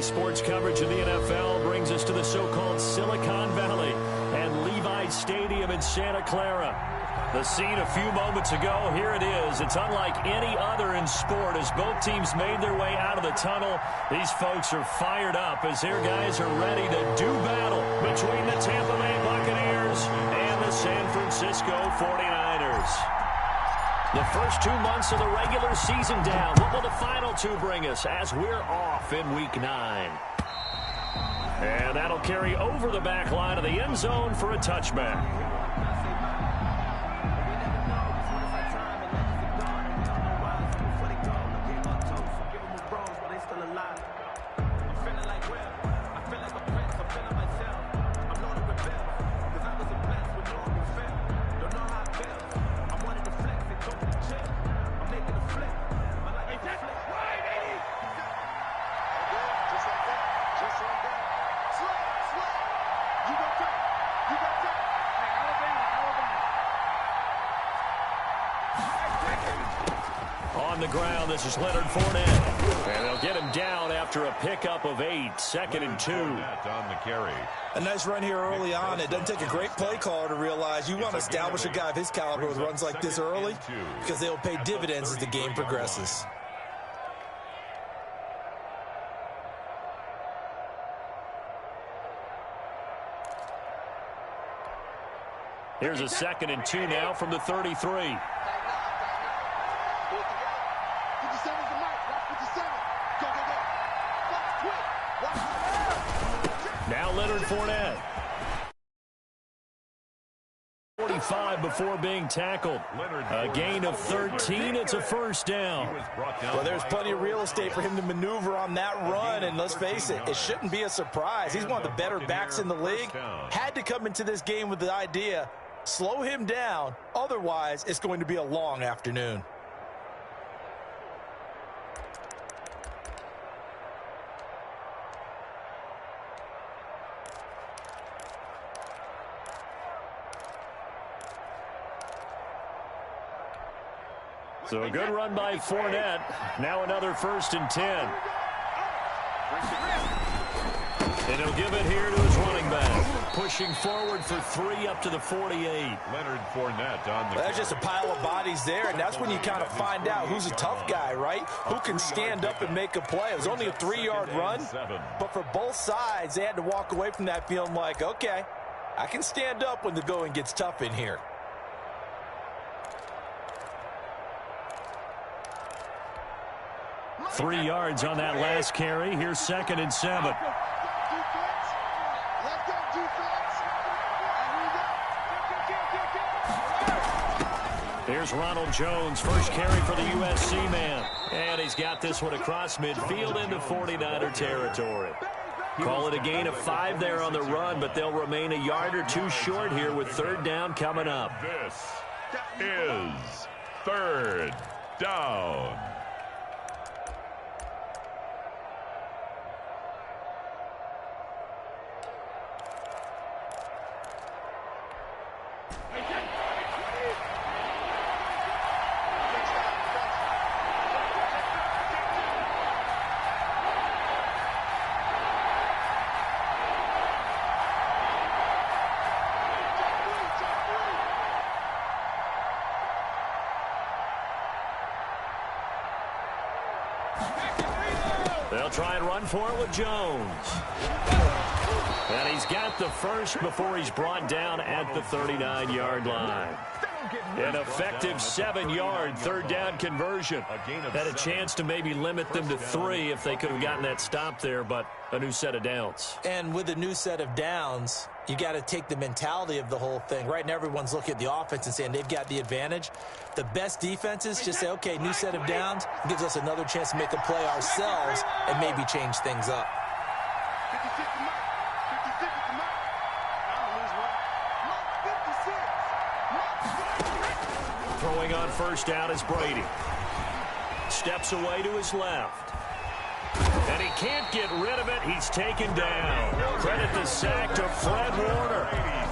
Today's sports coverage of the NFL brings us to the so-called Silicon Valley and Levi Stadium in Santa Clara. The scene a few moments ago, here it is. It's unlike any other in sport as both teams made their way out of the tunnel. These folks are fired up as their guys are ready to do battle between the Tampa Bay Buccaneers and the San Francisco 49ers. The first 2 months of the regular season down. What will the final two bring us as we're off in Week 9? And that'll carry over the back line of the end zone for a touchback. On the ground, this is Leonard Fournette. And they'll get him down after a pickup of 8, 2nd and 2. On the carry. A nice run here early on. It doesn't take a great play caller to realize you want to establish a guy of his caliber with runs like this early because they'll pay dividends as the game progresses. Here's a 2nd and 2 now from the 33. Now Leonard Fournette. 45 before being tackled. A gain of 13. It's a first down. Well, there's plenty of real estate for him to maneuver on that run, and let's face it, it shouldn't be a surprise. He's one of the better backs in the league. Had to come into this game with the idea, slow him down, otherwise it's going to be a long afternoon. So a good run by Fournette. Now another 1st and 10. And he'll give it here to his running back. Pushing forward for 3 up to the 48. Leonard Fournette on the That's just a pile of bodies there, and that's when you kind of find out who's a tough guy, right? Who can stand up and make a play. It was only a 3-yard run, but for both sides, they had to walk away from that feeling like, okay, I can stand up when the going gets tough in here. Three yards on that last carry. Here's 2nd and 7. Here's Ronald Jones, first carry for the USC man. And he's got this one across midfield into 49er territory. Call it a gain of 5 there on the run, but they'll remain a yard or 2 short here with 3rd down coming up. This is 3rd down. They'll try and run for it with Jones. And he's got the first before he's brought down at the 39-yard line. An effective 7-yard 3rd down conversion. Had a chance to maybe limit them to 3 if they could have gotten that stop there, but a new set of downs. And with a new set of downs, you got to take the mentality of the whole thing. Right now, everyone's looking at the offense and saying they've got the advantage. The best defenses just say, okay, new set of downs gives us another chance to make a play ourselves and maybe change things up. Throwing on 1st down is Brady. Steps away to his left. And he can't get rid of it. He's taken down. Credit the sack to Fred Warner.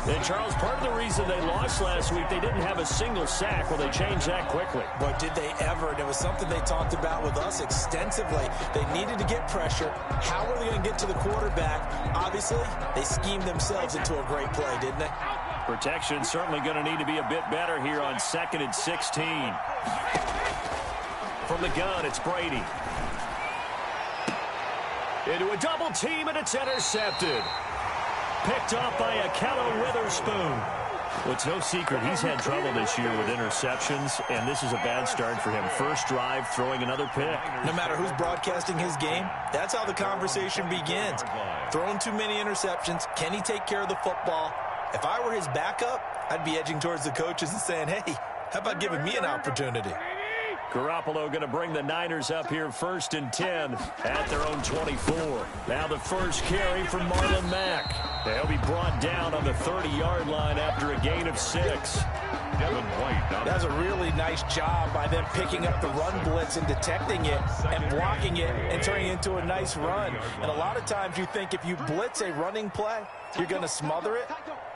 And, Charles, part of the reason they lost last week, they didn't have a single sack. Well, they changed that quickly. But did they ever? And it was something they talked about with us extensively. They needed to get pressure. How are they going to get to the quarterback? Obviously, they schemed themselves into a great play, didn't they? Protection certainly going to need to be a bit better here on 2nd and 16. From the gun, it's Brady. Into a double team, and it's intercepted. Picked off by Akello Witherspoon. Well, it's no secret he's had trouble this year with interceptions, and this is a bad start for him. First drive, throwing another pick. No matter who's broadcasting his game, that's how the conversation begins. Throwing too many interceptions, can he take care of the football? If I were his backup, I'd be edging towards the coaches and saying, hey, how about giving me an opportunity? Garoppolo going to bring the Niners up here 1st and 10 at their own 24. Now the first carry from Marlon Mack. They'll be brought down on the 30-yard line after a gain of 6. Devin White. That's a really nice job by them picking up the run blitz and detecting it and blocking it and turning it into a nice run. And a lot of times you think if you blitz a running play, you're going to smother it.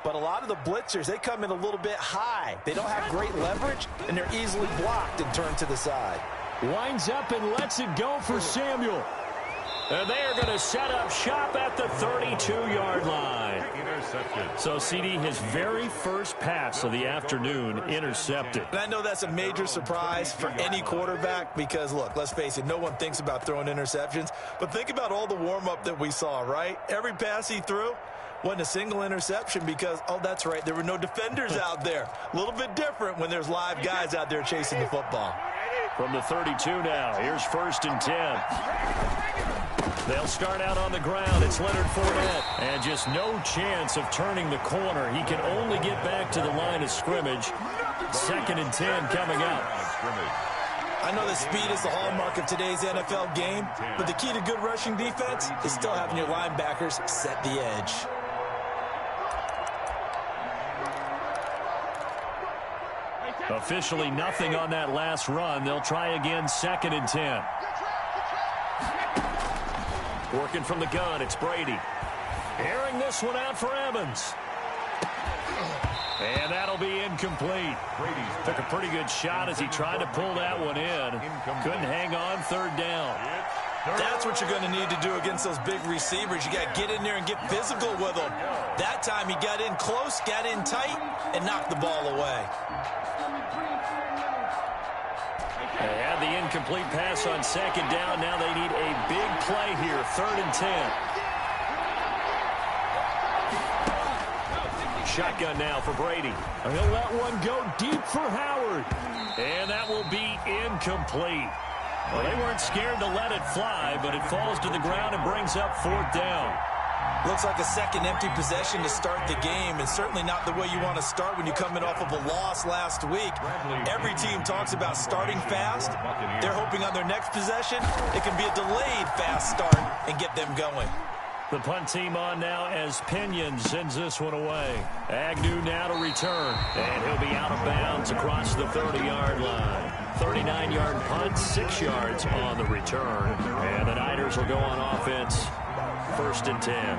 But a lot of the blitzers, they come in a little bit high. They don't have great leverage, and they're easily blocked and turned to the side. Winds up and lets it go for Samuel. And they are going to set up shop at the 32-yard line. Intercepted. So, CD, his very first pass of the afternoon intercepted. And I know that's a major surprise for any quarterback because, look, let's face it, no one thinks about throwing interceptions. But think about all the warm-up that we saw, right? Every pass he threw wasn't a single interception because, oh, that's right, there were no defenders out there. A little bit different when there's live guys out there chasing the football. From the 32 now, here's 1st and 10. They'll start out on the ground. It's Leonard Fournette. And just no chance of turning the corner. He can only get back to the line of scrimmage. 2nd and 10 coming up. I know that speed is the hallmark of today's NFL game, but the key to good rushing defense is still having your linebackers set the edge. Officially nothing on that last run. They'll try again, 2nd and 10. Working from the gun, it's Brady. Airing this one out for Evans. And that'll be incomplete. Brady took a pretty good shot as he tried to pull that one in. Couldn't hang on, 3rd down. That's what you're going to need to do against those big receivers. You got to get in there and get physical with them. That time he got in close, got in tight, and knocked the ball away. They had the incomplete pass on 2nd down. Now they need a big play here, 3rd and 10. Shotgun now for Brady. He'll let one go deep for Howard. And that will be incomplete. Well, they weren't scared to let it fly, but it falls to the ground and brings up 4th down. Looks like a second empty possession to start the game, and certainly not the way you want to start when you come in off of a loss last week. Every team talks about starting fast. They're hoping on their next possession it can be a delayed fast start and get them going. The punt team on now as Pinion sends this one away. Agnew now to return, and he'll be out of bounds across the 30-yard line. 39-yard punt, 6 yards on the return. And the Niners will go on offense, 1st and 10.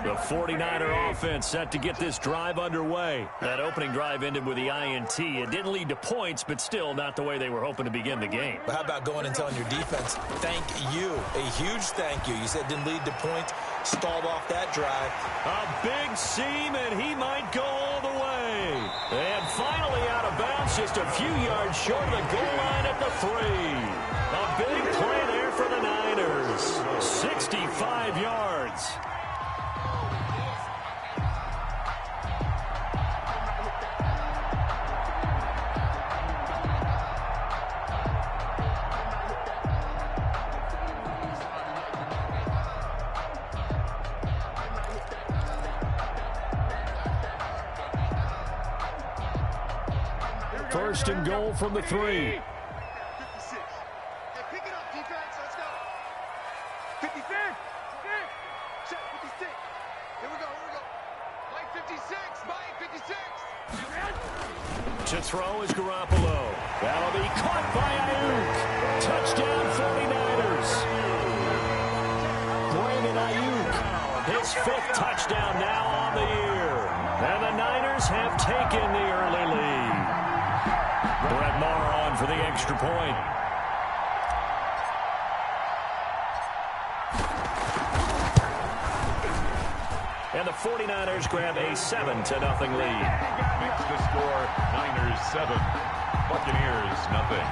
The 49er offense set to get this drive underway. That opening drive ended with the INT. It didn't lead to points, but still not the way they were hoping to begin the game. But how about going and telling your defense, thank you, a huge thank you. You said didn't lead to points, stalled off that drive. A big seam, and he might go all the way. And finally out of bounds, just a few yards short of the goal line at the 3. A big play there for the Niners. 65 yards. First and goal from the 3. 56. Hey, pick it up, defense. Let's go. 56. Check 56. Here we go. Mike 56. Mike 56. To throw is Garoppolo. That'll be caught by Ayuk. Touchdown 49ers. Ayuk. His 5th touchdown now on the year. And the Niners have taken the early lead. Brett Maher on for the extra point. And the 49ers grab a 7-0 lead. Makes the score Niners 7, Buccaneers nothing.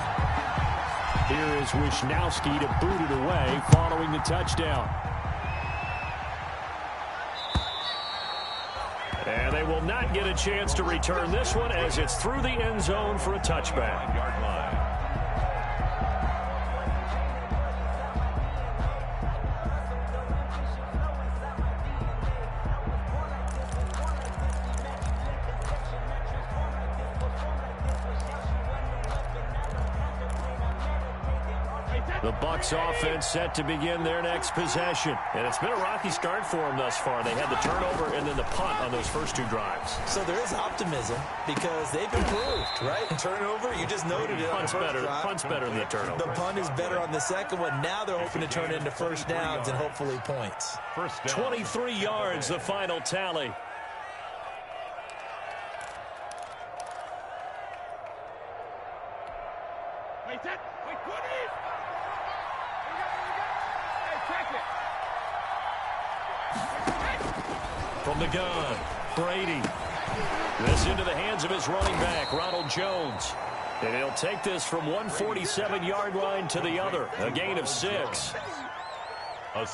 Here is Wisnowski to boot it away following the touchdown. And they will not get a chance to return this one as it's through the end zone for a touchback. Yard line. The Bucs offense set to begin their next possession. And it's been a rocky start for them thus far. They had the turnover and then the punt on those first 2 drives. So there is optimism because they've improved, right? Turnover, you just noted it on the first drive. Punt's better than the turnover. The punt is better on the second one. Now they're hoping to turn it into first downs and hopefully points. First down. 23 yards, the final tally. Wait, put it! From the gun, Brady. This into the hands of his running back, Ronald Jones. And he'll take this from 147-yard line to the other. A gain of 6.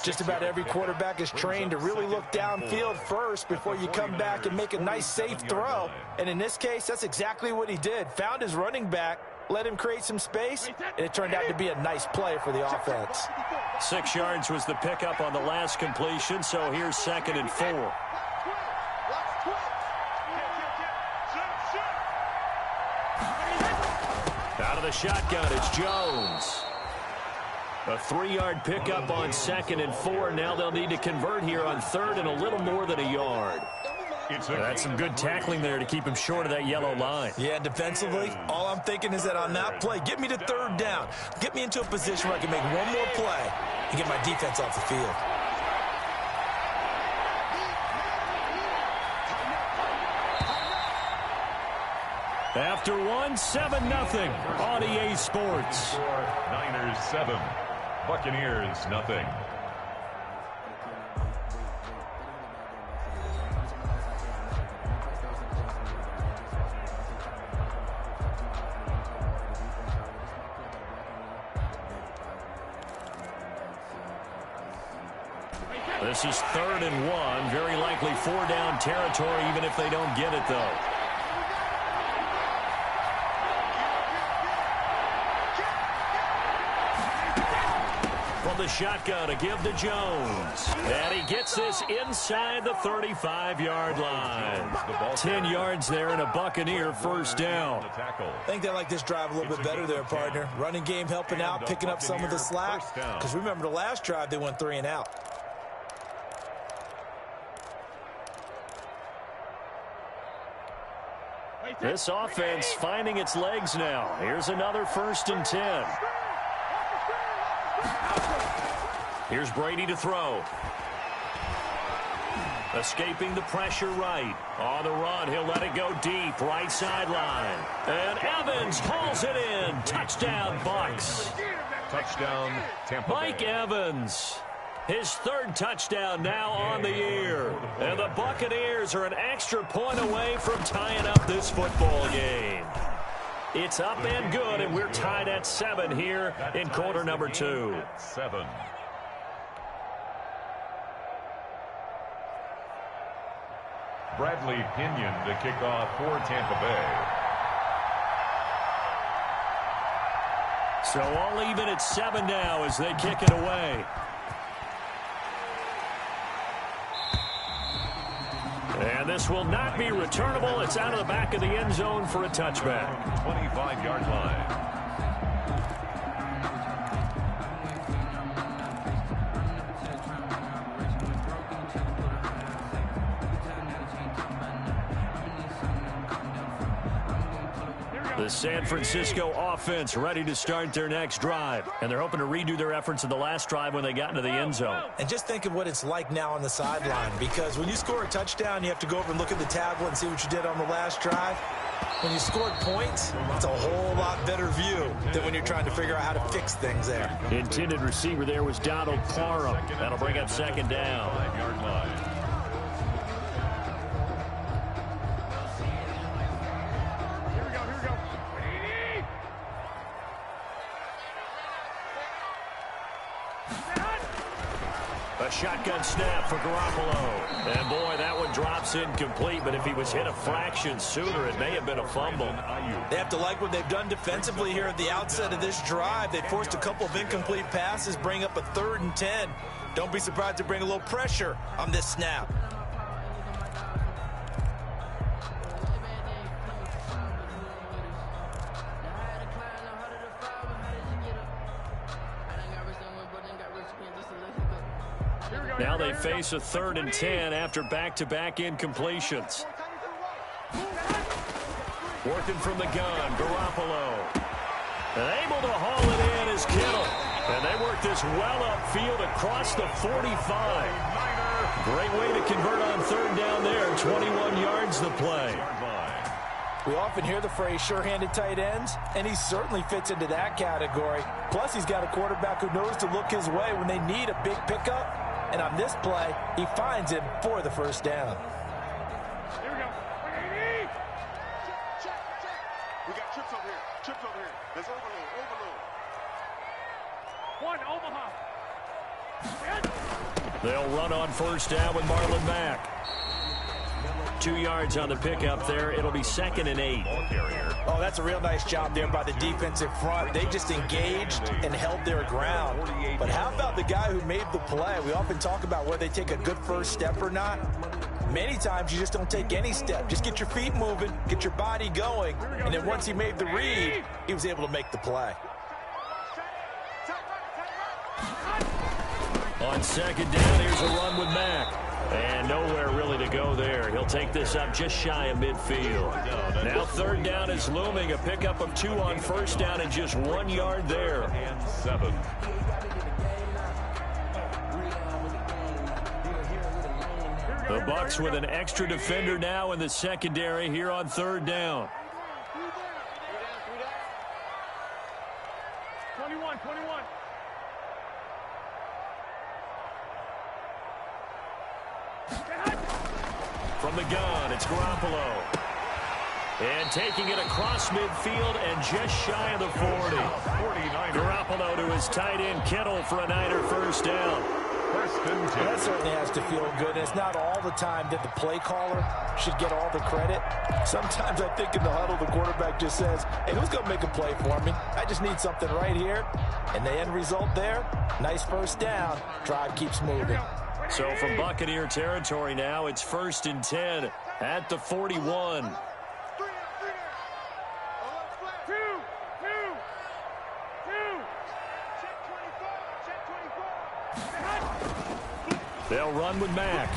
Just about every quarterback is trained to really look downfield first before you come back and make a nice, safe throw. And in this case, that's exactly what he did. Found his running back, let him create some space, and it turned out to be a nice play for the offense. 6 yards was the pickup on the last completion, so here's 2nd and 4. Out of the shotgun, it's Jones. A 3-yard pickup on 2nd and 4. Now they'll need to convert here on 3rd and a little more than a yard. That's some good tackling there to keep him short of that yellow line. Yeah, defensively, all I'm thinking is that on that play, get me to 3rd down. Get me into a position where I can make one more play and get my defense off the field. After 7-0 on EA Sports. Niners 7, Buccaneers nothing. This is 3rd and 1. Very likely 4-down territory, even if they don't get it, though. From the shotgun to give to Jones. And he gets this inside the 35-yard line. 10 yards there and a Buccaneer first down. I think they like this drive a little bit better there, partner. Running game helping out, picking up some of the slack. Because remember, the last drive they went 3 and out. This offense finding its legs now. Here's another 1st and 10. Here's Brady to throw. Escaping the pressure right. On the run, he'll let it go deep. Right sideline. And Evans hauls it in. Touchdown, Bucs. Touchdown, Tampa Bay. Mike Evans. His 3rd touchdown now on the year. And the Buccaneers are an extra point away from tying up this football game. It's up and good, and we're tied at 7 here in quarter number 2. 7. Bradley Pinion to kick off for Tampa Bay. So all even at 7 now as they kick it away. And this will not be returnable. It's out of the back of the end zone for a touchback. 25-yard line. The San Francisco offense ready to start their next drive. And they're hoping to redo their efforts in the last drive when they got into the end zone. And just think of what it's like now on the sideline, because when you score a touchdown, you have to go over and look at the tablet and see what you did on the last drive. When you scored points, it's a whole lot better view than when you're trying to figure out how to fix things there. Intended receiver there was Donald Parham. That'll bring up second down. 5-yard line. A shotgun snap for Garoppolo. And, boy, that one drops incomplete. But if he was hit a fraction sooner, it may have been a fumble. They have to like what they've done defensively here at the outset of this drive. They forced a couple of incomplete passes, bring up a 3rd and 10. Don't be surprised to bring a little pressure on this snap. Now they face a 3rd and 10 after back-to-back incompletions. Working from the gun, Garoppolo. And able to haul it in is Kittle. And they work this well upfield across the 45. Great way to convert on 3rd down there. 21 yards the play. We often hear the phrase sure-handed tight ends, and he certainly fits into that category. Plus, he's got a quarterback who knows to look his way when they need a big pickup. And on this play, he finds him for the 1st down. Here we go. Check. We got trips over here. Trips over here. Let's overload. One, Omaha. They'll run on 1st down with Marlon Mack. 2 yards on the pickup there. It'll be 2nd and 8. Oh, that's a real nice job there by the defensive front. They just engaged and held their ground. But how about the guy who made the play? We often talk about whether they take a good first step or not. Many times you just don't take any step. Just get your feet moving, get your body going, and then once he made the read, he was able to make the play. On 2nd down, here's a run with Mack. And nowhere really to go there. He'll take this up just shy of midfield. Now 3rd down is looming. A pickup of 2 on 1st down and just 1 yard there. And 7. The Bucs with an extra defender now in the secondary here on 3rd down. 21. From the gun, it's Garoppolo. And taking it across midfield and just shy of the 40. Garoppolo to his tight end, Kittle, for a Niner 1st down. That certainly has to feel good. And it's not all the time that the play caller should get all the credit. Sometimes I think in the huddle, the quarterback just says, hey, who's going to make a play for me? I just need something right here. And the end result there, nice 1st down. Drive keeps moving. So from Buccaneer territory now, it's 1st and 10 at the 41. They'll run with Mack.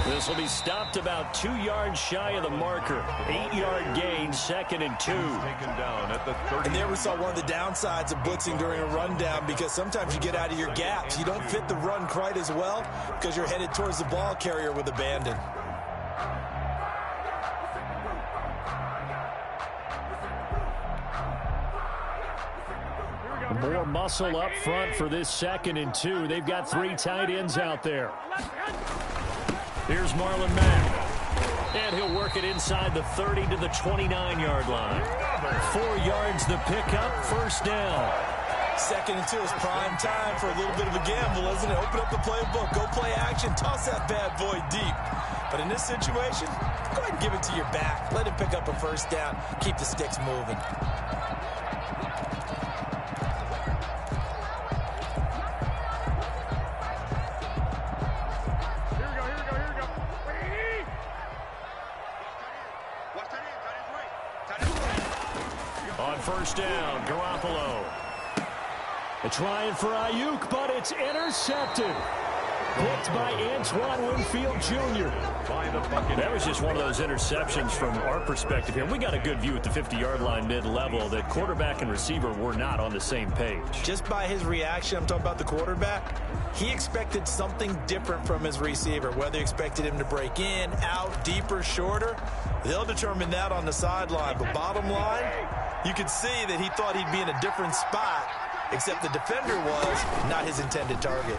This will be stopped about 2 yards shy of the marker. 8-yard gain, 2nd and 2. Taken down at the 30. And there we saw one of the downsides of blitzing during a rundown, because sometimes you get out of your gaps. You don't fit the run quite as well because you're headed towards the ball carrier with abandon. More muscle up front for this 2nd and 2. They've got 3 tight ends out there. Here's Marlon Mack. And he'll work it inside the 30 to the 29-yard line. 4 yards the pickup, 1st down. 2nd and 2 is prime time for a little bit of a gamble, isn't it? Open up the playbook, go play action, toss that bad boy deep. But in this situation, go ahead and give it to your back. Let him pick up a 1st down. Keep the sticks moving. On 1st down, Garoppolo. They're trying for Ayuk, but it's intercepted. Picked by Antoine Winfield Jr. That was just one of those interceptions from our perspective here. We got a good view at the 50-yard line mid-level that quarterback and receiver were not on the same page. Just by his reaction, I'm talking about the quarterback, he expected something different from his receiver. Whether he expected him to break in, out, deeper, shorter, they'll determine that on the sideline. But bottom line, you could see that he thought he'd be in a different spot, except the defender was not his intended target.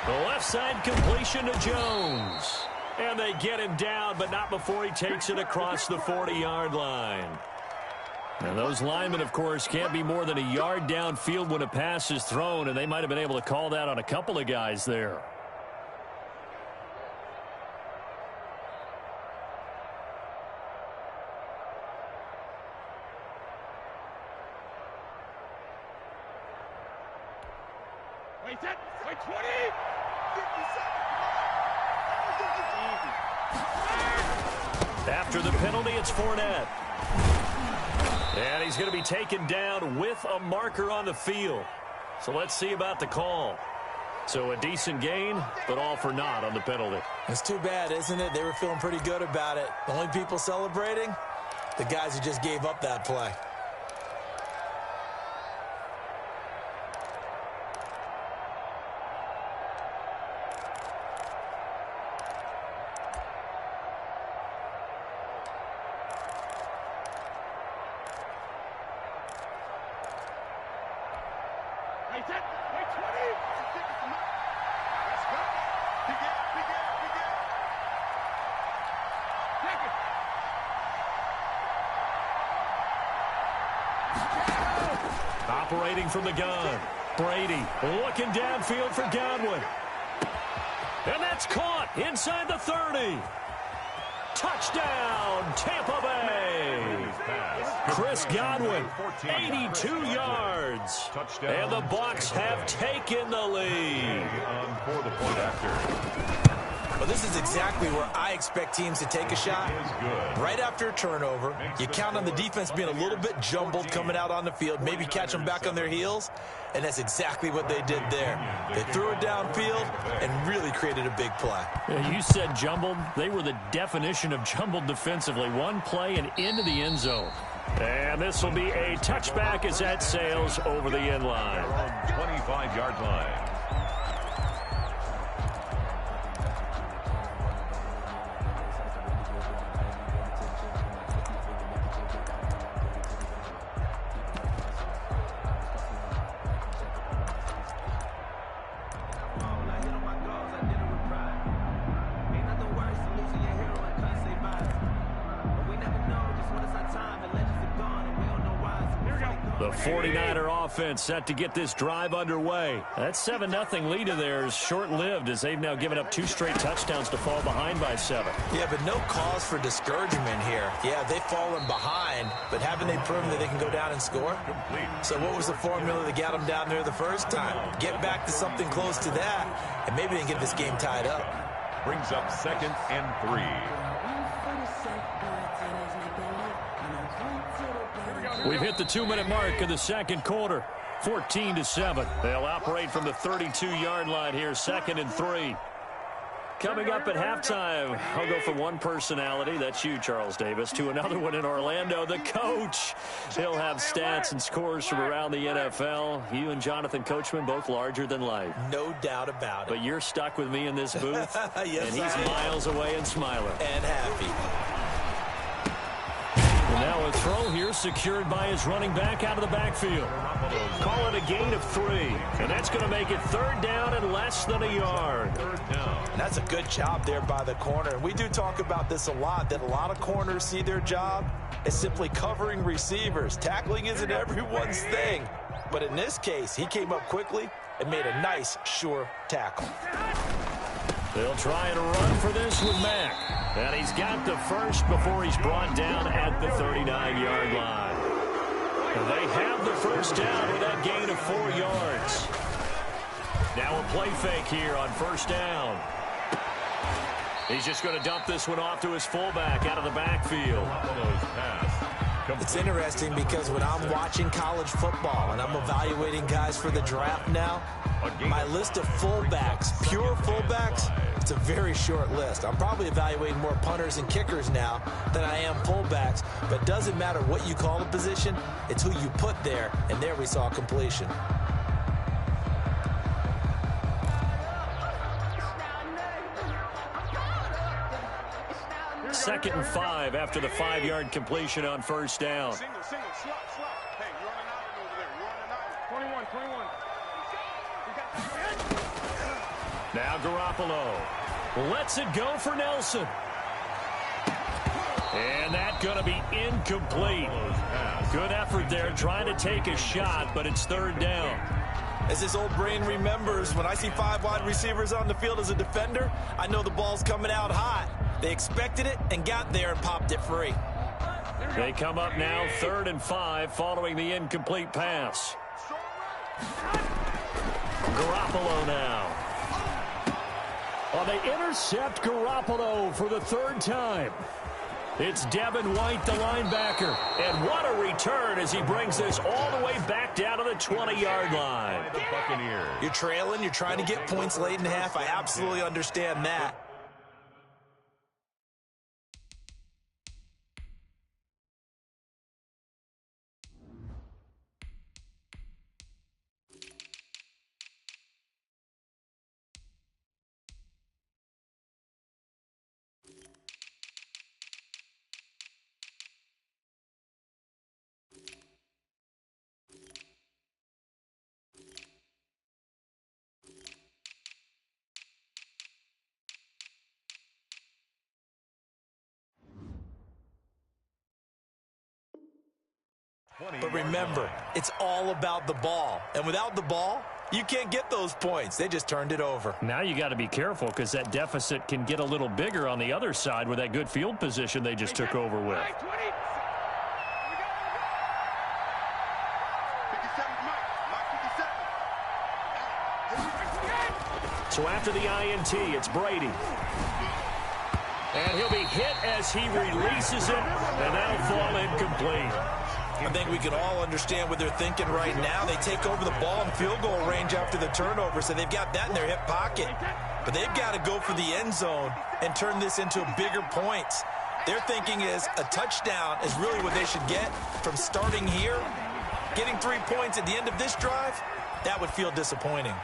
The left side completion to Jones. And they get him down, but not before he takes it across the 40-yard line. And those linemen, of course, can't be more than a yard downfield when a pass is thrown, and they might have been able to call that on a couple of guys there. Wait, 10, wait, 20. After the penalty, it's Fournette. And he's going to be taken down with a marker on the field. So let's see about the call. So a decent gain, but all for naught on the penalty. It's too bad, isn't it? They were feeling pretty good about it. The only people celebrating, the guys who just gave up that play. Operating from the gun. Brady looking downfield for Godwin. And that's caught inside the 30. Touchdown, Tampa Bay. Chris Godwin, 82 yards. And the Bucs have taken the lead. For the point after. Well, this is exactly where I expect teams to take a shot. Right after a turnover, you count on the defense being a little bit jumbled coming out on the field, maybe catch them back on their heels, and that's exactly what they did there. They threw it downfield and really created a big play. Yeah, you said jumbled. They were the definition of jumbled defensively. One play and into the end zone. And this will be a touchback as that sails over the end line. 25-yard line. The 49er offense set to get this drive underway. That 7-0 lead of theirs short-lived as they've now given up 2 straight touchdowns to fall behind by 7. Yeah, but no cause for discouragement here. Yeah, they've fallen behind, but haven't they proven that they can go down and score? So what was the formula that got them down there the first time? Get back to something close to that, and maybe they can get this game tied up. Brings up 2nd and 3. We've hit the 2-minute mark of the second quarter. 14-7. They'll operate from the 32-yard line here, 2nd and 3. Coming up at halftime, I'll go from one personality, that's you, Charles Davis, to another one in Orlando, the coach. He'll have stats and scores from around the NFL. You and Jonathan Coachman, both larger than life. No doubt about it. But you're stuck with me in this booth, yes, and he's miles away and smiling. And happy. And now a throw here secured by his running back out of the backfield. Call it a gain of 3. And that's going to make it 3rd down and less than a yard. And that's a good job there by the corner. And we do talk about this a lot, that a lot of corners see their job as simply covering receivers. Tackling isn't everyone's thing. But in this case, he came up quickly and made a nice, sure tackle. They'll try and run for this with Mack. And he's got the first before he's brought down at the 39-yard line. And they have the first down with that gain of 4 yards. Now a play fake here on first down. He's just going to dump this one off to his fullback out of the backfield. Buffalo's pass. It's interesting because when I'm watching college football and I'm evaluating guys for the draft now, my list of fullbacks, pure fullbacks, it's a very short list. I'm probably evaluating more punters and kickers now than I am fullbacks, but it doesn't matter what you call the position, it's who you put there, and there we saw completion. Second and 5 after the 5-yard completion on first down. Single, slot. Hey, you're on an island over there. You're on an island. 21. Now Garoppolo lets it go for Nelson. And that's going to be incomplete. Good effort there trying to take a shot, but it's third down. As this old brain remembers, when I see 5 wide receivers on the field as a defender, I know the ball's coming out hot. They expected it and got there and popped it free. They come up now 3rd and 5 following the incomplete pass. Garoppolo now. Well, they intercept Garoppolo for the 3rd time. It's Devin White, the linebacker. And what a return as he brings this all the way back down to the 20-yard line. You're trailing. You're trying to get points late in the half. I absolutely understand that. But remember, it's all about the ball. And without the ball, you can't get those points. They just turned it over. Now you got to be careful because that deficit can get a little bigger on the other side with that good field position they just took over with. So after the INT, it's Brady. And he'll be hit as he releases it, and that'll fall incomplete. I think we can all understand what they're thinking right now. They take over the ball in field goal range after the turnover, so they've got that in their hip pocket. But they've got to go for the end zone and turn this into bigger points. Their thinking is a touchdown is really what they should get from starting here. Getting 3 points at the end of this drive, that would feel disappointing.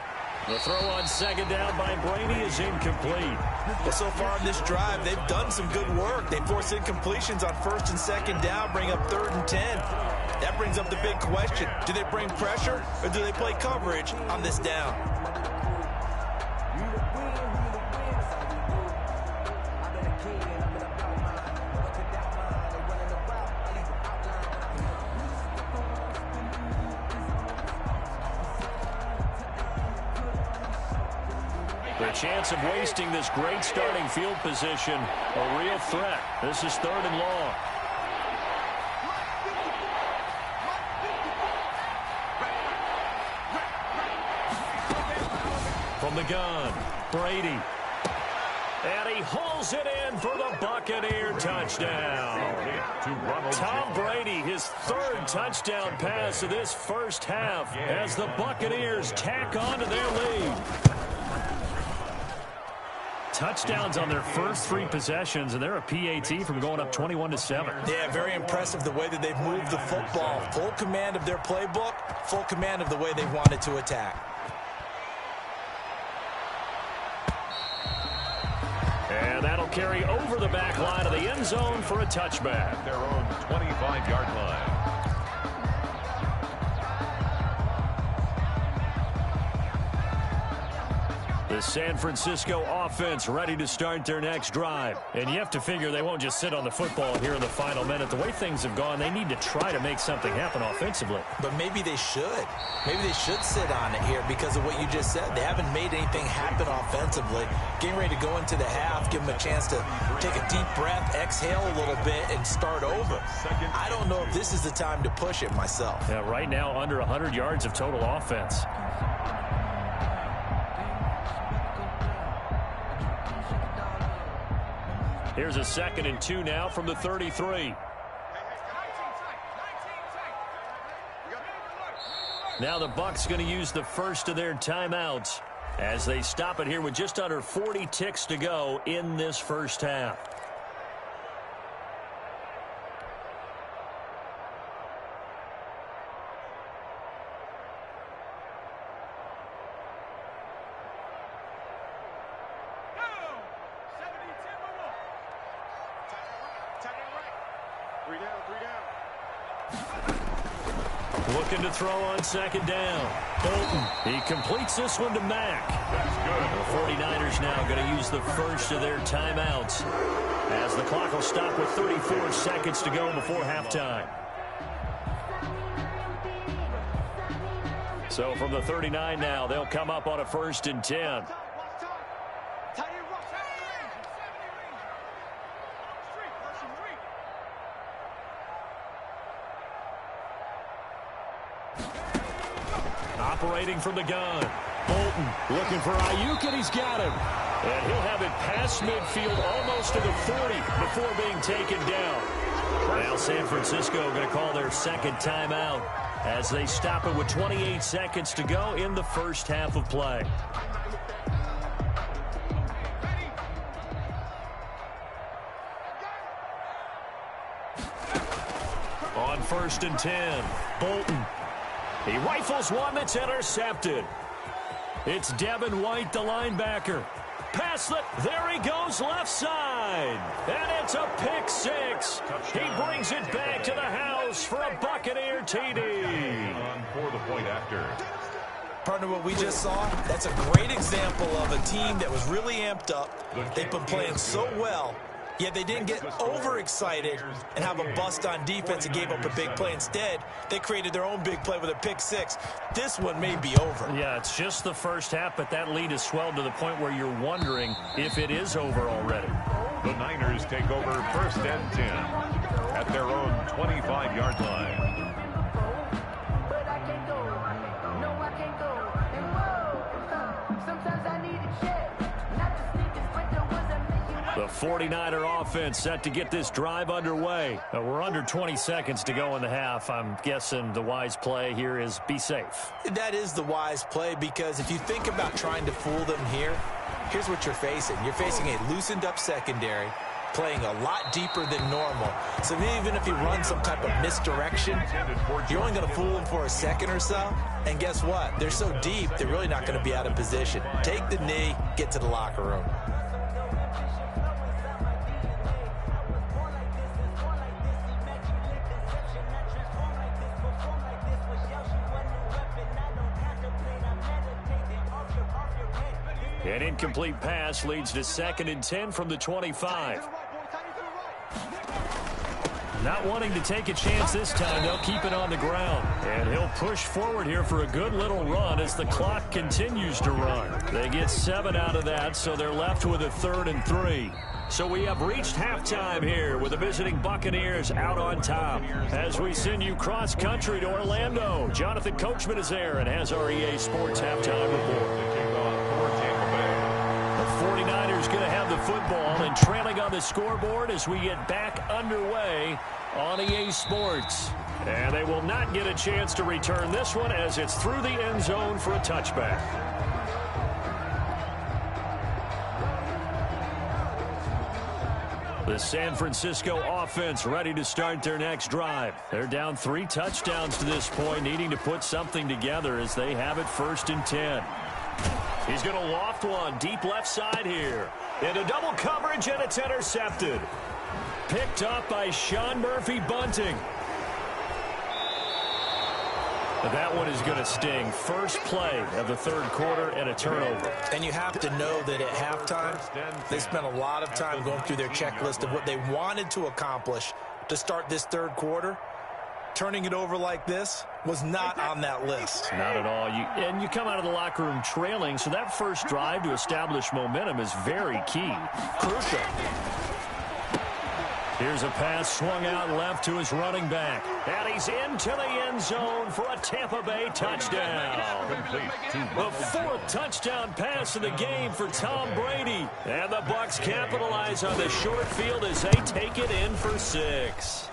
The throw on second down by Brady is incomplete. Well, so far in this drive, they've done some good work. They force incompletions on 1st and 2nd down, bring up 3rd and 10. That brings up the big question. Do they bring pressure or do they play coverage on this down? The chance of wasting this great starting field position, a real threat. This is 3rd and long. From the gun, Brady. And he hauls it in for the Buccaneer touchdown. Tom Brady, his 3rd touchdown pass of this first half as the Buccaneers tack on to their lead. Touchdowns on their first 3 possessions, and they're a PAT from going up 21-7. Yeah, very impressive the way that they've moved the football. Full command of their playbook, full command of the way they wanted to attack. And that'll carry over the back line of the end zone for a touchback. Their own 25-yard line. The San Francisco offense ready to start their next drive. And you have to figure they won't just sit on the football here in the final minute. The way things have gone, they need to try to make something happen offensively. But maybe they should. Maybe they should sit on it here because of what you just said. They haven't made anything happen offensively. Getting ready to go into the half, give them a chance to take a deep breath, exhale a little bit, and start over. I don't know if this is the time to push it myself. Yeah, right now under 100 yards of total offense. Here's a 2nd and 2 now from the 33. Now the Bucs going to use the first of their timeouts as they stop it here with just under 40 ticks to go in this first half. Looking to throw on second down. Bolton, he completes this one to Mack. The 49ers now going to use the first of their timeouts as the clock will stop with 34 seconds to go before halftime. So from the 39 now, they'll come up on a 1st and 10. Operating from the gun. Bolton looking for Ayuk, and he's got him. And he'll have it past midfield almost to the 40 before being taken down. Now San Francisco going to call their second timeout as they stop it with 28 seconds to go in the first half of play. On 1st and 10, Bolton. He rifles one that's intercepted. It's Devin White, the linebacker. Pass it. There he goes left side. And it's a pick six. He brings it back to the house for a Buccaneer TD. On for the point after. Partner, what we just saw, that's a great example of a team that was really amped up. They've been playing so well, yet they didn't get overexcited and have a bust on defense and gave up a big play. Instead, they created their own big play with a pick six. This one may be over. Yeah, it's just the first half, but that lead has swelled to the point where you're wondering if it is over already. The Niners take over 1st and 10 at their own 25-yard line. The 49er offense set to get this drive underway. We're under 20 seconds to go in the half. I'm guessing the wise play here is be safe. That is the wise play, because if you think about trying to fool them here, here's what you're facing. You're facing a loosened up secondary, playing a lot deeper than normal. So even if you run some type of misdirection, you're only going to fool them for a second or so. And guess what? They're so deep, they're really not going to be out of position. Take the knee, get to the locker room. An incomplete pass leads to 2nd and 10 from the 25. Not wanting to take a chance this time, they'll keep it on the ground. And he'll push forward here for a good little run as the clock continues to run. They get 7 out of that, so they're left with a 3rd and 3. So we have reached halftime here with the visiting Buccaneers out on top. As we send you cross-country to Orlando, Jonathan Coachman is there and has our EA Sports halftime report. 49ers going to have the football and trailing on the scoreboard as we get back underway on EA Sports. And they will not get a chance to return this one as it's through the end zone for a touchback. The San Francisco offense ready to start their next drive. They're down 3 touchdowns to this point, needing to put something together as they have it 1st and 10. He's going to loft one deep left side here. Into double coverage, and it's intercepted. Picked up by Sean Murphy-Bunting. But that one is going to sting. First play of the 3rd quarter and a turnover. And you have to know that at halftime, they spent a lot of time going through their checklist of what they wanted to accomplish to start this 3rd quarter. Turning it over like this was not on that list. Not at all. You come out of the locker room trailing, so that first drive to establish momentum is very key. Crucial. Here's a pass swung out left to his running back. And he's into the end zone for a Tampa Bay touchdown. The 4th touchdown pass of the game for Tom Brady. And the Bucs capitalize on the short field as they take it in for 6.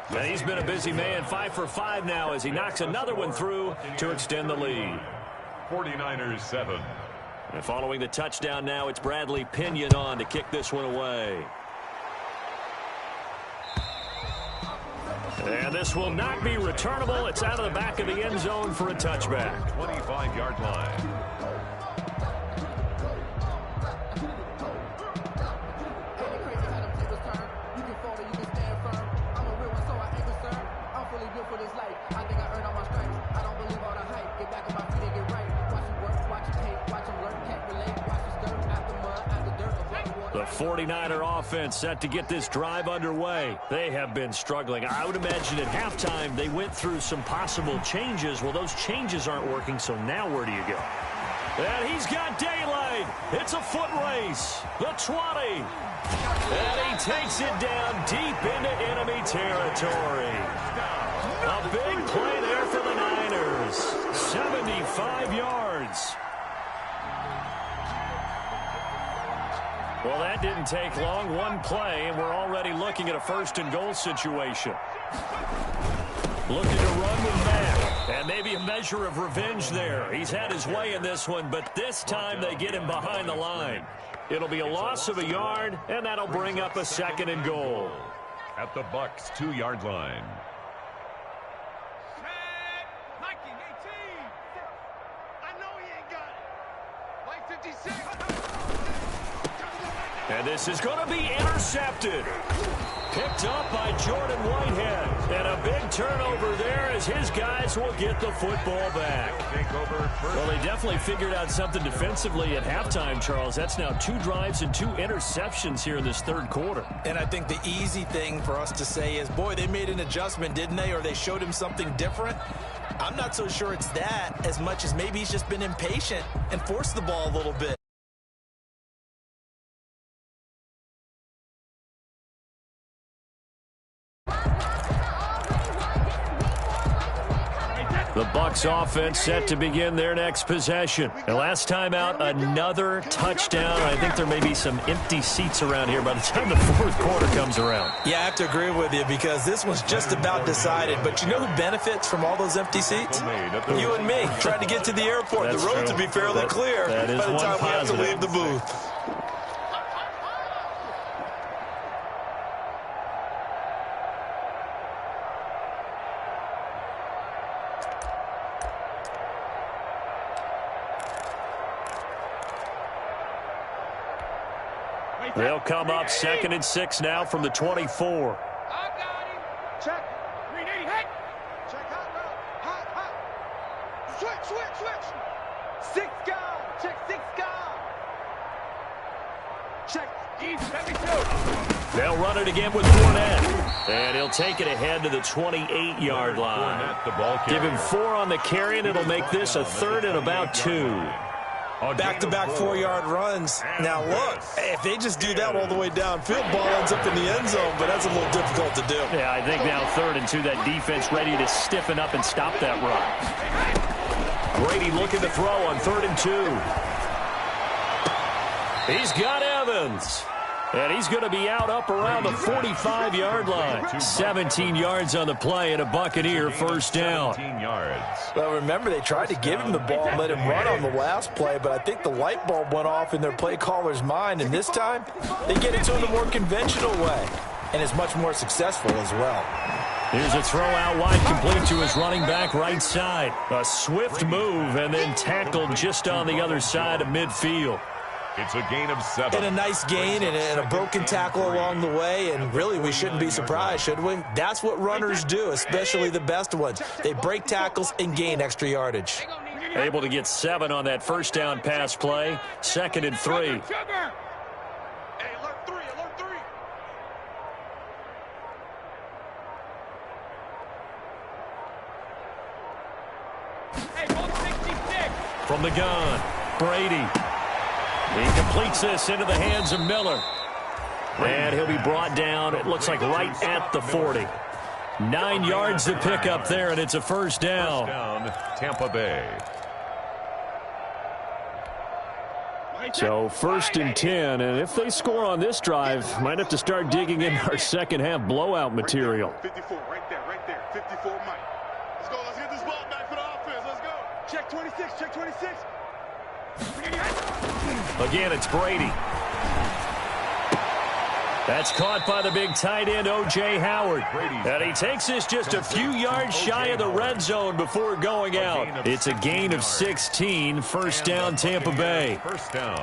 And he's been a busy man, 5 for 5 now as he knocks another one through to extend the lead. 49ers 7. And following the touchdown now, it's Bradley Pinion on to kick this one away. And this will not be returnable. It's out of the back of the end zone for a touchback. 25-yard line. The 49er offense set to get this drive underway. They have been struggling. I would imagine at halftime they went through some possible changes. Well, those changes aren't working, so now where do you go? And he's got daylight. It's a foot race. The 20. And he takes it down deep into enemy territory. A big play there for the Niners. 75 yards. Well, that didn't take long. One play, and we're already looking at a first-and-goal situation. Looking to run with Matt, and maybe a measure of revenge there. He's had his way in this one, but this time they get him behind the line. It'll be a loss of a yard, and that'll bring up a second and goal. At the Bucs 2-yard line. I know he ain't got it. Like 56. And this is going to be intercepted. Picked up by Jordan Whitehead. And a big turnover there as his guys will get the football back. Well, they definitely figured out something defensively at halftime, Charles. That's now 2 drives and 2 interceptions here in this third quarter. And I think the easy thing for us to say is, boy, they made an adjustment, didn't they? Or they showed him something different. I'm not so sure it's that as much as maybe he's just been impatient and forced the ball a little bit. The Bucs offense set to begin their next possession. And last time out, another touchdown. I think there may be some empty seats around here by the time the fourth quarter comes around. Yeah, I have to agree with you because this one's just about decided. But you know who benefits from all those empty seats? You and me, trying to get to the airport. That's the roads true. will be fairly clear that is by the time one we have to positive. leave the booth. They'll come up 2nd and 6 now from the 24. I got him. Check. 380. Hey. Check hot route. Hot. Switch. 6 guard. Check 6 guard. Check. East 72. They'll run it again with Fournette. And he'll take it ahead to the 28-yard line. Give him 4 on the carry, and it'll make this a 3rd and about 2. Back-to-back 4-yard runs. Now, look, if they just do that all the way downfield, ball ends up in the end zone, but that's a little difficult to do. Yeah, I think now 3rd and 2, that defense ready to stiffen up and stop that run. Brady looking to throw on 3rd and 2. He's got Evans. And he's going to be out up around the 45-yard line. 17 yards on the play and a Buccaneer first down. 17 yards. Well, remember, they tried to give him the ball and let him run on the last play, but I think the light bulb went off in their play caller's mind, and this time they get it to him the more conventional way, and is much more successful as well. Here's a throw out wide, complete to his running back right side. A swift move and then tackled just on the other side of midfield. It's a gain of 7. And a nice gain and a broken tackle along the way, and really we shouldn't be surprised, should we? That's what runners do, especially the best ones. They break tackles and gain extra yardage. Able to get 7 on that first down pass play. 2nd and 3. Hey, alert 3. Alert 3. Hey, ball 66. From the gun, Brady. He completes this into the hands of Miller. And he'll be brought down, it looks like right at the 40. 9 yards to pick up there, and it's a first down. Tampa Bay. So 1st and 10, and if they score on this drive, might have to start digging in our second half blowout material. 54, right there, 54, Mike. Let's go, let's get this ball back for the offense, let's go. Check 26, check 26. Again, it's Brady. That's caught by the big tight end, O.J. Howard. And he takes this just a few yards shy of the red zone before going out. It's a gain of 16, first down Tampa Bay. First down.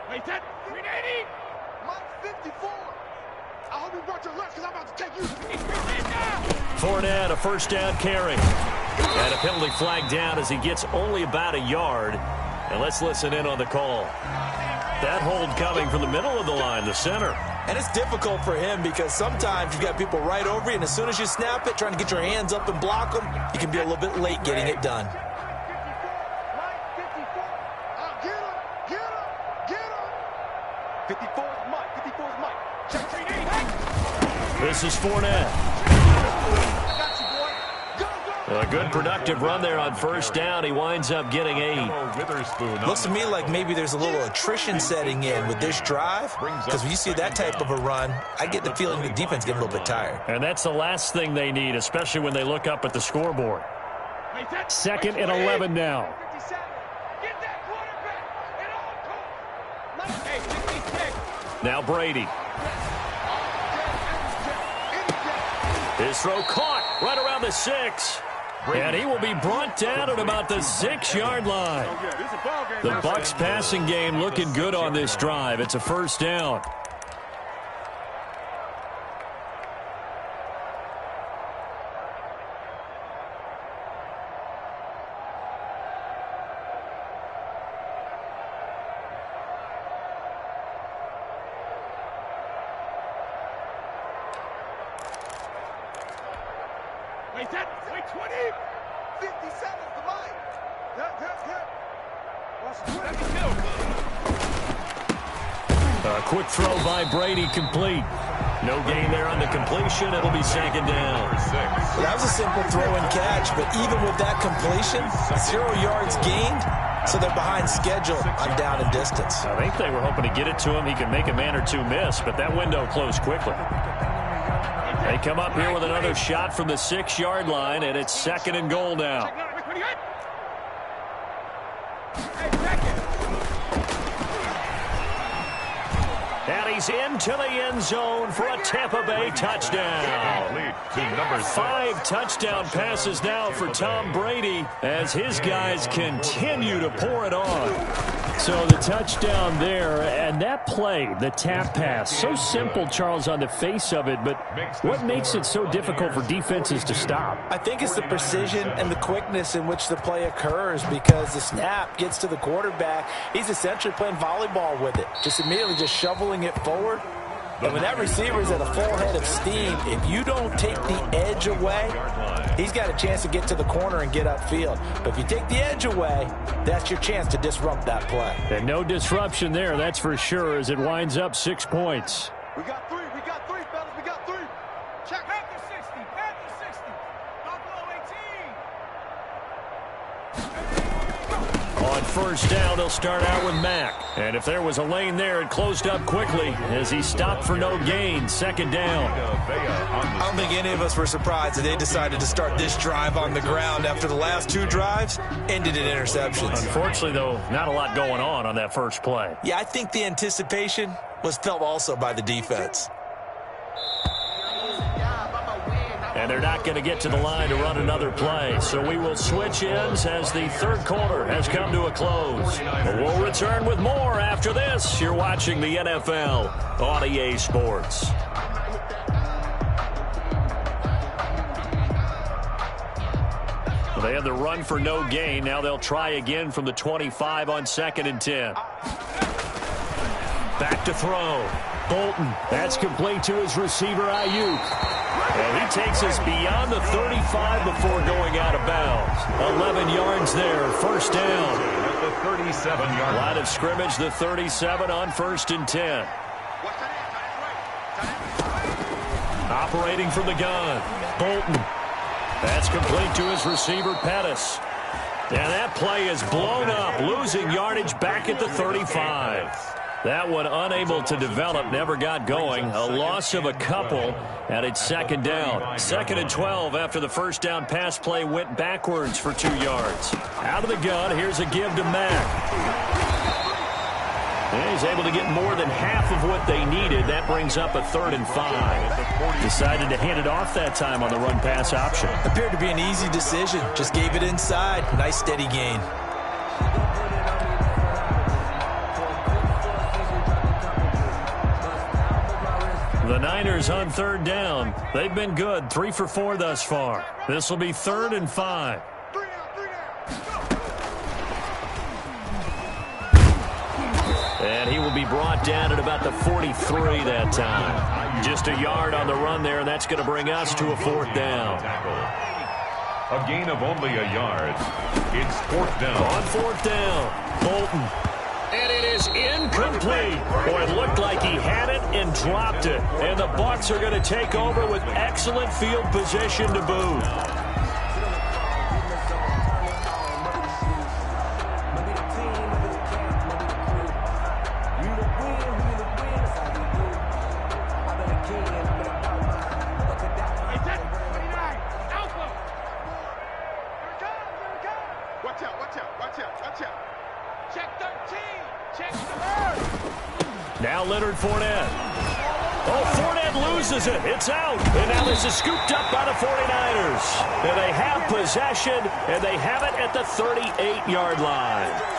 Wait, that 380. Mike 54. I hope you brought your lunch because I'm about to take you. Fournette, a first down carry. And a penalty flag down as he gets only about a yard. And let's listen in on the call. That hold coming from the middle of the line, the center. And it's difficult for him because sometimes you've got people right over you, and as soon as you snap it, trying to get your hands up and block them, you can be a little bit late getting it done. This is Fournette. A good productive run there on first down. He winds up getting 8. Looks to me like maybe there's a little attrition setting in with this drive, because when you see that type of a run, I get the feeling the defense getting a little bit tired. And that's the last thing they need, especially when they look up at the scoreboard. 2nd and 11 now. Now Brady. His throw caught right around the 6. And he will be brought down at about the 6-yard line. The Bucs passing game looking good on this drive. It's a first down. Wait, 20. 57 the line. A quick throw by Brady, complete. No gain there on the completion. It'll be 2nd down. Well, that was a simple throw and catch, but even with that completion, 0 yards gained, so they're behind schedule on down and distance. I think they were hoping to get it to him. He could make a man or two miss, but that window closed quickly. They come up here with another shot from the 6-yard line, and it's 2nd and goal now. And he's into the end zone for a Tampa Bay touchdown. 5 touchdown passes now for Tom Brady as his guys continue to pour it on. So the touchdown there, and that play, the tap pass, so simple, Charles, on the face of it, but what makes it so difficult for defenses to stop? I think it's the precision and the quickness in which the play occurs, because the snap gets to the quarterback. He's essentially playing volleyball with it, just immediately just shoveling it forward. And when that receiver's at a full head of steam, if you don't take the edge away, he's got a chance to get to the corner and get upfield. But if you take the edge away, that's your chance to disrupt that play. And no disruption there, that's for sure, as it winds up 6 points. We got 3, fellas, we got 3. Check. Panther 60, Panther 60. Buffalo 18. On first down, they'll start out with Mack. And if there was a lane there, it closed up quickly as he stopped for no gain. 2nd down. I don't think any of us were surprised that they decided to start this drive on the ground after the last 2 drives ended in interceptions. Unfortunately, though, not a lot going on that first play. Yeah, I think the anticipation was felt also by the defense. And they're not going to get to the line to run another play. So we will switch ends as the 3rd quarter has come to a close. But we'll return with more after this. You're watching the NFL on EA Sports. Well, they had the run for no gain. Now they'll try again from the 25 on 2nd and 10. Back to throw. Bolton. That's complete to his receiver, Ayuk. And he takes us beyond the 35 before going out of bounds. 11 yards there, first down. At the 37-yard line of scrimmage, the 37 on 1st and 10. Operating from the gun, Bolton. That's complete to his receiver, Pettis. And that play is blown up, losing yardage back at the 35. That one unable to develop, never got going. A loss of a couple, and it's second down. 2nd and 12 after the first down pass play went backwards for 2 yards. Out of the gun, here's a give to Mack. And he's able to get more than half of what they needed. That brings up a 3rd and 5. Decided to hand it off that time on the run-pass option. Appeared to be an easy decision. Just gave it inside. Nice steady gain. The Niners on 3rd down. They've been good, 3 for 4 thus far. This will be 3rd and 5. And he will be brought down at about the 43 that time. Just a yard on the run there, and that's going to bring us to a 4th down. A gain of only a yard. It's 4th down. On 4th down, Bolton. And it is incomplete. Boy, it looked like he had it and dropped it. And the Bucs are going to take over with excellent field position to boot. Now Leonard Fournette. Oh, Fournette loses it. It's out. And now this is scooped up by the 49ers. And they have possession, and they have it at the 38-yard line.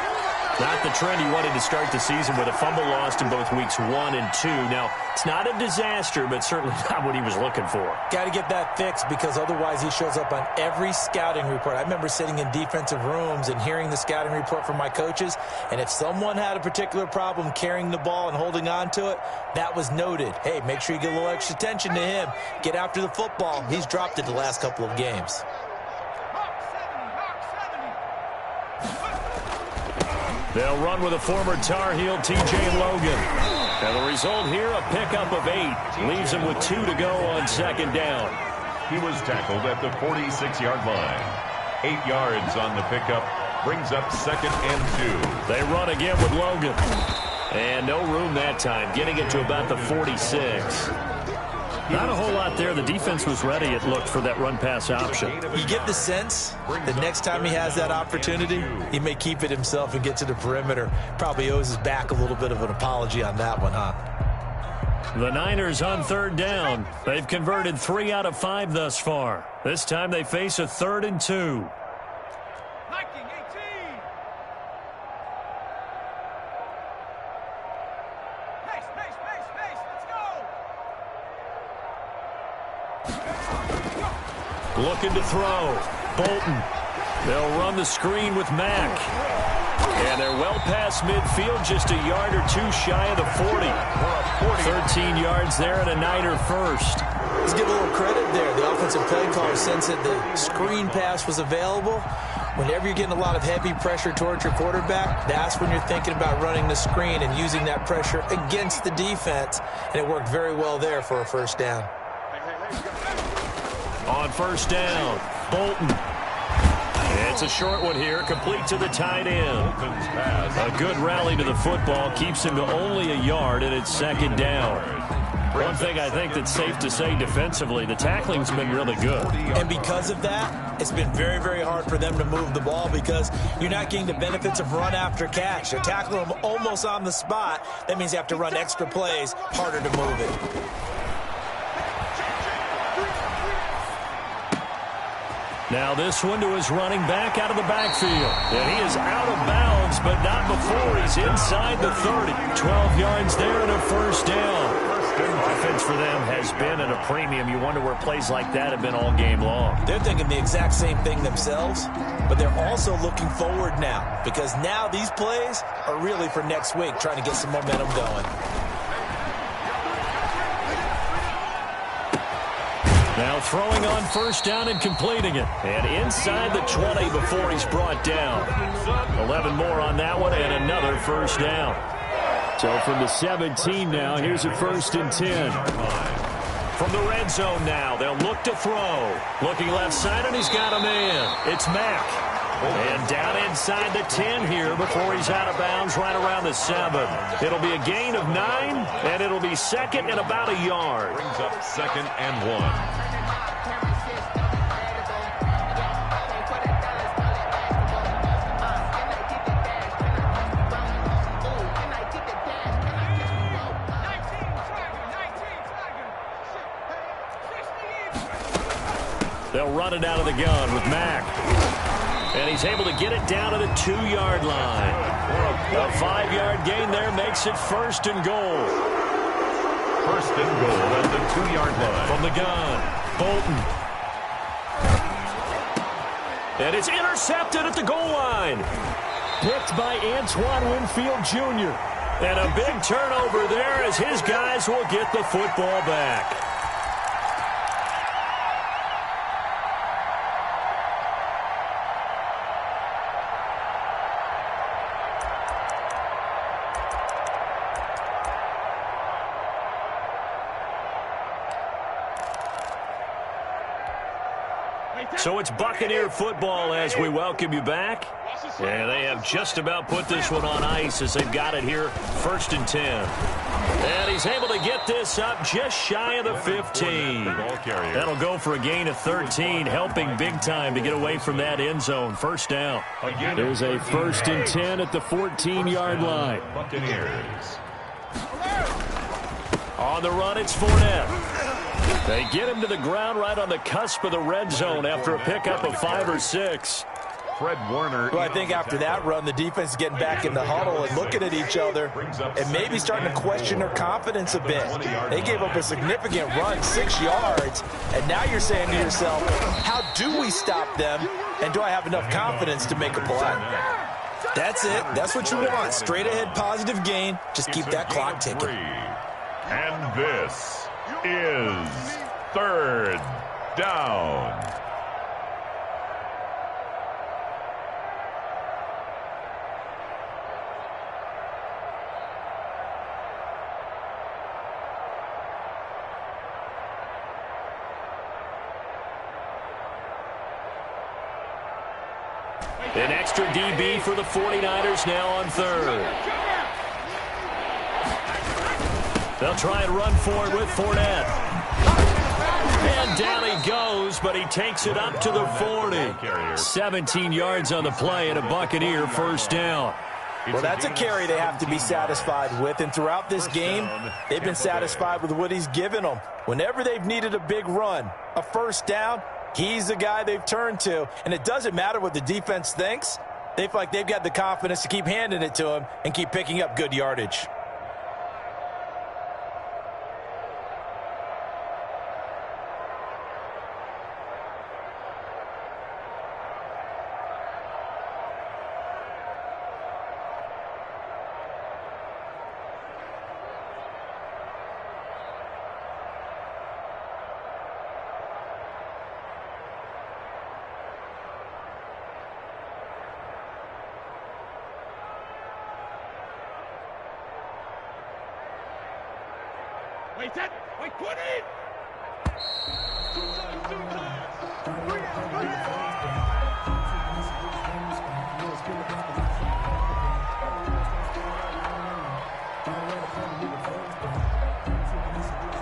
Not the trend he wanted to start the season with a fumble lost in both weeks 1 and 2. Now, it's not a disaster, but certainly not what he was looking for. Got to get that fixed because otherwise he shows up on every scouting report. I remember sitting in defensive rooms and hearing the scouting report from my coaches, and if someone had a particular problem carrying the ball and holding on to it, that was noted. Hey, make sure you get a little extra attention to him. Get after the football. He's dropped it the last couple of games. They'll run with a former Tar Heel, T.J. Logan. And the result here, a pickup of 8. Leaves him with 2 to go on 2nd down. He was tackled at the 46-yard line. 8 yards on the pickup. Brings up 2nd and 2. They run again with Logan. And no room that time. Getting it to about the 46. Not a whole lot there. The defense was ready, it looked, for that run-pass option. You get the sense that next time he has that opportunity, he may keep it himself and get to the perimeter. Probably owes his back a little bit of an apology on that one, huh? The Niners on 3rd down. They've converted 3 out of 5 thus far. This time they face a 3rd and 2. Looking to throw. Bolton. They'll run the screen with Mack. And they're well past midfield, just a yard or 2 shy of the 40. 13 yards there and a Niner first. Let's give a little credit there. The offensive play caller sensed that the screen pass was available. Whenever you're getting a lot of heavy pressure towards your quarterback, that's when you're thinking about running the screen and using that pressure against the defense. And it worked very well there for a 1st down. On 1st down, Bolton. It's a short one here, complete to the tight end. A good rally to the football keeps him to only a yard, and it's 2nd down. One thing I think that's safe to say defensively, the tackling's been really good. And because of that, it's been very, very hard for them to move the ball because you're not getting the benefits of run after catch. They're tackling them almost on the spot. That means you have to run extra plays, harder to move it. Now this one to his running back out of the backfield. And he is out of bounds, but not before he's inside the 30. 12 yards there and a 1st down. Offense for them has been at a premium. You wonder where plays like that have been all game long. They're thinking the exact same thing themselves, but they're also looking forward now because now these plays are really for next week, trying to get some momentum going. Now throwing on 1st down and completing it. And inside the 20 before he's brought down. 11 more on that one and another 1st down. So from the 17 now, here's a 1st and 10. From the red zone now, they'll look to throw. Looking left side, and he's got a man. It's Mack. And down inside the 10 here before he's out of bounds right around the 7. It'll be a gain of 9, and it'll be second and about a yard. Brings up 2nd and 1. They'll run it out of the gun with Mack. And he's able to get it down to the 2-yard line. A 5-yard gain there makes it 1st and goal. 1st and goal at the 2-yard line. From the gun, Bolton. And it's intercepted at the goal line. Picked by Antoine Winfield Jr. And a big turnover there as his guys will get the football back. So it's Buccaneer football as we welcome you back. And they have just about put this one on ice as they've got it here, 1st and 10. And he's able to get this up just shy of the 15. That'll go for a gain of 13, helping big time to get away from that end zone. 1st down. There's a 1st and 10 at the 14-yard line. Buccaneers. On the run, it's Fournette. They get him to the ground right on the cusp of the red zone after a pickup of 5 or 6. Fred Warner. Well, I think after that run, the defense is getting back in the huddle and looking at each other and maybe starting to question their confidence a bit. They gave up a significant run, 6 yards, and now you're saying to yourself, how do we stop them, and do I have enough confidence to make a play? That's it. That's what you want. Straight ahead positive gain. Just keep that clock ticking. And this is 3rd down. An extra DB for the 49ers now on 3rd. They'll try and run for it with Fournette. And down he goes, but he takes it up to the 40. 17 yards on the play and a Buccaneer 1st down. Well, that's a carry they have to be satisfied with, and throughout this game, they've been satisfied with what he's given them. Whenever they've needed a big run, a 1st down, he's the guy they've turned to, and it doesn't matter what the defense thinks. They feel like they've got the confidence to keep handing it to him and keep picking up good yardage. Wait, that. Wait, put it! Two times.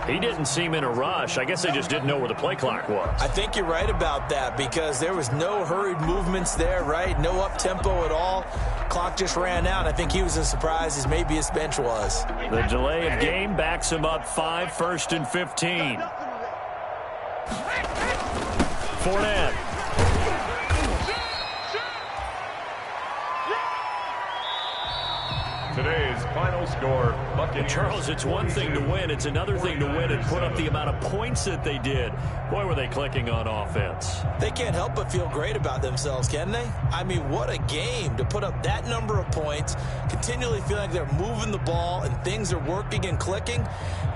He didn't seem in a rush. I guess they just didn't know where the play clock was. I think you're right about that because there was no hurried movements there, right? No up-tempo at all. Clock just ran out. I think he was as surprised as maybe his bench was. The delay of game backs him up 5, 1st and 15. Fournette. Today's final score, Buccaneers. Charles, it's one thing to win. It's another thing to win and put up the amount of points that they did. Boy, were they clicking on offense. They can't help but feel great about themselves, can they? I mean, what a game to put up that number of points, continually feeling like they're moving the ball and things are working and clicking.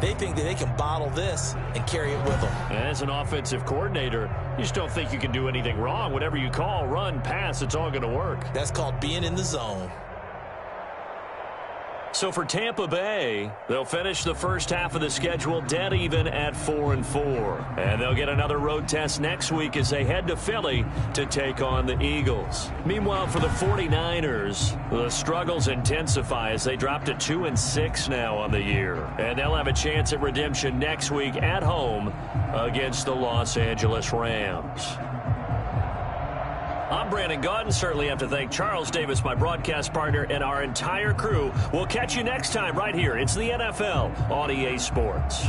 They think that they can bottle this and carry it with them. As an offensive coordinator, you just don't think you can do anything wrong. Whatever you call, run, pass, it's all going to work. That's called being in the zone. So for Tampa Bay, they'll finish the first half of the schedule dead even at 4-4. And they'll get another road test next week as they head to Philly to take on the Eagles. Meanwhile, for the 49ers, the struggles intensify as they drop to 2-6 now on the year. And they'll have a chance at redemption next week at home against the Los Angeles Rams. I'm Brandon Gaudin. Certainly have to thank Charles Davis, my broadcast partner, and our entire crew. We'll catch you next time right here. It's the NFL on EA Sports.